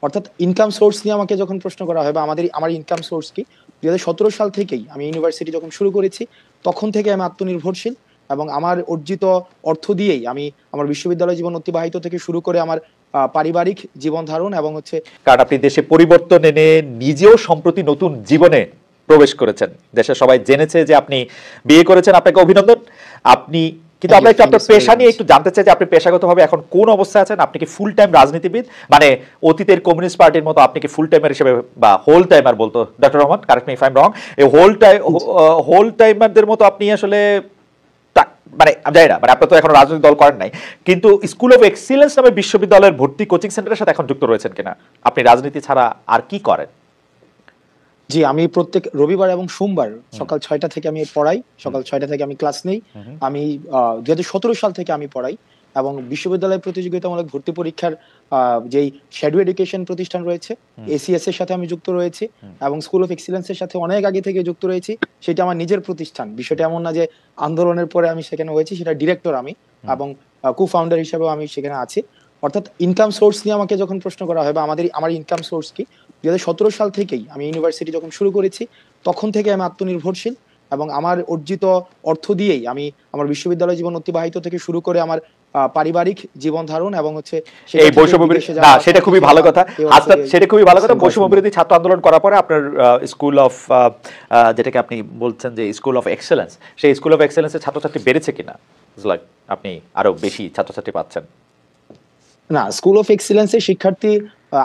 অর্থাৎ income source নিয়ে আমাকে যখন প্রশ্ন করা হয় বা আমার ইনকাম সোর্স কি, 2017 সাল থেকেই আমি ইউনিভার্সিটি যখন শুরু করেছি তখন থেকে আমি আত্মনির্ভরশীল এবং আমার অর্জিত অর্থ দিয়েই আমি আমার বিশ্ববিদ্যালয় জীবন অতিবাহিত থেকে শুরু করে আমার পারিবারিক জীবন ধারণ এবং হচ্ছে, কারণ আপনি দেশে পরিবর্তন এনে নিজেও সম্প্রতি নতুন জীবনে প্রবেশ করেছেন, দেশে সবাই জেনেছে যে আপনি বিয়ে করেছেন, আপনাকে অভিনন্দন। আপনি কিন্তু আমরা একটু আপনার পেশা নিয়ে একটু জানতে চাই যে আপনি পেশাগতভাবে এখন কোন অবস্থায় আছেন? আপনি কি ফুল টাইম রাজনীতিবিদ, মানে অতীতের কমিউনিস্ট পার্টির মতো আপনি কি ফুল টাইমার হিসেবে বা হোল টাইমার বলতো doctor Rahman, correct me if I am রং, এই হোল টাইমারদের মতো আপনি আসলে মানে জানি না, মানে আপনার তো এখন রাজনৈতিক দল করেন নাই, কিন্তু স্কুল অফ এক্সিলেন্স নামে বিশ্ববিদ্যালয়ের ভর্তি কোচিং সেন্টারের সাথে এখন যুক্ত রয়েছেন কিনা? আপনি রাজনীতি ছাড়া আর কি করেন? জি, আমি প্রত্যেক রবিবার এবং সোমবার সকাল 6টা থেকে আমি পড়াই, সকাল 6টা থেকে আমি ক্লাস নেই। আমি 2017 সাল থেকে আমি পড়াই এবং বিশ্ববিদ্যালয় প্রতিযোগিতামূলক ভর্তি পরীক্ষার যেই শ্যাডো এডুকেশন প্রতিষ্ঠান রয়েছে এসিএস এর সাথে আমি যুক্ত রয়েছি এবং স্কুল অফ এক্সিলেন্স এর সাথে অনেক আগে থেকে যুক্ত রয়েছি। সেটা আমার নিজের প্রতিষ্ঠান, বিষয়টা এমন না যে আন্দোলনের পরে আমি সেখানে হয়েছি, সেটা ডিরেক্টর আমি এবং কো ফাউন্ডার হিসেবেও আমি সেখানে আছি। অর্থাৎ ইনকাম সোর্স নিয়ে আমাকে যখন প্রশ্ন করা হয় বা আমার ইনকাম সোর্স কি, 2017 সাল থেকেই আমি ইউনিভার্সিটি যখন শুরু করেছি তখন থেকে আমি আত্মনির্ভরশীল এবং আমার অর্জিত অর্থ দিয়েই আমি আমার বিশ্ববিদ্যালয় জীবন অতিবাহিত থেকে শুরু করে আমার পারিবারিক জীবন ধারণ এবং হচ্ছে এই বৈষম্য বিরোধী, না সেটা খুবই ভালো কথা, সেটা খুবই ভালো কথা। বৈষম্য বিরোধী ছাত্র আন্দোলন করার পরে আপনার স্কুল অফ, যেটাকে আপনি বলছেন যে স্কুল অফ এক্সেলেন্স, সেই স্কুল অফ এক্সেলেন্সের ছাত্রছাত্রী বেড়েছে কিনা? আপনি আরো বেশি ছাত্রছাত্রী পাচ্ছেন? না, স্কুল অফ এক্সিলেন্সের শিক্ষার্থী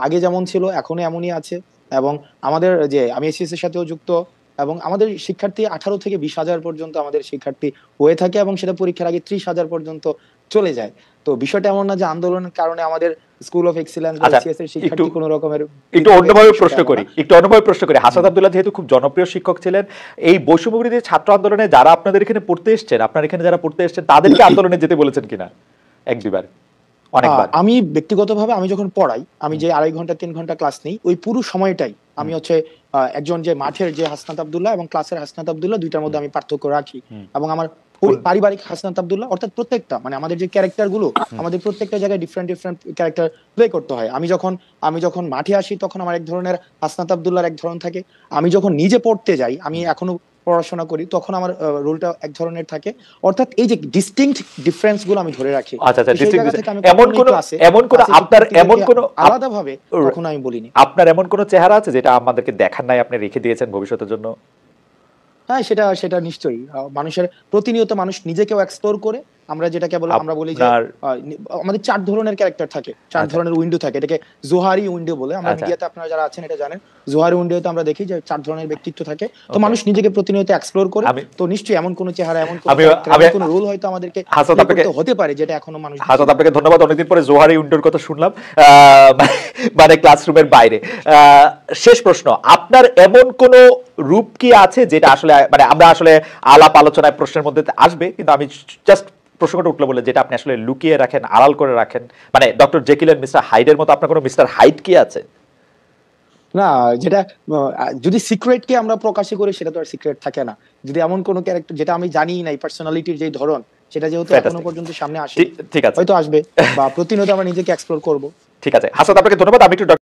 আগে যেমন ছিল এখনো এমনই আছে এবং আমাদের যে আমি এসিএস এর সাথেও যুক্ত এবং আমাদের শিক্ষার্থী 18 থেকে 20,000 পর্যন্ত আমাদের শিক্ষার্থী হয়ে থাকে এবং সেটা পরীক্ষার আগে 30,000 পর্যন্ত চলে যায়। তো বিষয়টা এমন না যে আন্দোলনের কারণে আমাদের স্কুল অফ এক্সিলেন্স বা এসিএস এর শিক্ষার্থী কোনো রকমের, একটু অন্যভাবে প্রশ্ন করি, হাসান আব্দুল্লাহ যেহেতু খুব জনপ্রিয় শিক্ষক ছিলেন, এই বৈষম্য বিরোধী ছাত্র আন্দোলনে যারা আপনাদের এখানে পড়তে এসেছেন, আপনার এখানে যারা পড়তে এসেছেন তাদেরকে আন্দোলনে যেতে বলেছেন কিনা? এক দুইবার, অনেকবার? আমি ব্যক্তিগতভাবে আমি যখন পড়াই, আমি যে 2.5 ঘন্টা 3 ঘন্টা ক্লাস নেই, ওই পুরো সময়টাই আমি হচ্ছে একজন যে মাঠের যে হাসনাত আব্দুল্লাহ এবং ক্লাসের হাসনাত আব্দুল্লাহ দুইটার মধ্যে আমি পার্থক্য রাখি এবং আমার পারিবারিক হাসনাত আব্দুল্লাহ, অর্থাৎ প্রত্যেকটা মানে আমাদের যে ক্যারেক্টার গুলো, আমাদের প্রত্যেকটা জায়গায় ডিফারেন্ট ক্যারেক্টার প্লে করতে হয়। আমি যখন মাঠে আসি তখন আমার এক ধরনের হাসনাত আব্দুল্লাহর এক ধরন থাকে, আমি যখন নিজে পড়তে যাই, আমি এখনো পড়াশোনা করি, তখন আমার রোলটা এক ধরনের থাকে। অর্থাৎ এই যে ডিস্টিংক্ট ডিফারেন্স গুলো আমি ধরে রাখি। আলাদাভাবে তখন আমি বলিনি। আপনার এমন কোন চেহারা আছে যেটা আমাদেরকে দেখার নাই, আপনি রেখে দিয়েছেন ভবিষ্যতের জন্য? হ্যাঁ, সেটা নিশ্চয়ই। মানুষের প্রতিনিয়ত মানুষ নিজেকেও এক্সপ্লোর করে। আমরা যেটাকে আমরা বলি যে আমাদের 4 ধরনের ক্যারেক্টার থাকে, 4 ধরনের উইন্ডো থাকে, এটাকে জোহারি উইন্ডো বলে। আমরা মিডিয়াতে আপনারা যারা আছেন এটা জানেন, জোহারি উইন্ডোতে আমরা দেখি যে 4 ধরনের ব্যক্তিত্ব থাকে। তো মানুষ নিজেকে প্রতিনিয়ত এক্সপ্লোর করে। তো নিশ্চয়ই এমন কোন চেহারা, এমন কোন রোল হয়তো আমাদেরকে হতে পারে যেটা এখনো মানুষ। হাসান, আপনাকে ধন্যবাদ। অনেকদিন পরে জোহারি উইন্ডোর কথা শুনলাম, মানে ক্লাসরুমের বাইরে। শেষ প্রশ্ন, আপনার এমন কোন রূপ কি আছে যেটা আসলে, মানে আমরা আসলে আলাপ আলোচনায় প্রশ্নের মধ্যে আসবে, কিন্তু আমি জাস্ট প্রশ্নটা উঠলো বলে যেটা আপনি আসলে লুকিয়ে রাখেন, আড়াল করে রাখেন, মানে ডক্টর জেকিল এন্ড মিস্টার হাইডের মতো আপনার কোনো মিস্টার হাইড কি আছে? না, যেটা যদি সিক্রেটকে আমরা প্রকাশ করি সেটা তো আর সিক্রেট থাকে না। যদি এমন কোন ক্যারেক্টার যেটা আমি জানি না, এই পার্সোনালিটির যে ধরন, সেটা যেহেতু এখনো পর্যন্ত সামনে আসে, ঠিক আছে, হয়তো আসবে বা প্রতিনিয়ত আমরা নিজেকে এক্সপ্লোর করব। ঠিক আছে হাসান, আপনাকে ধন্যবাদ। আমি একটু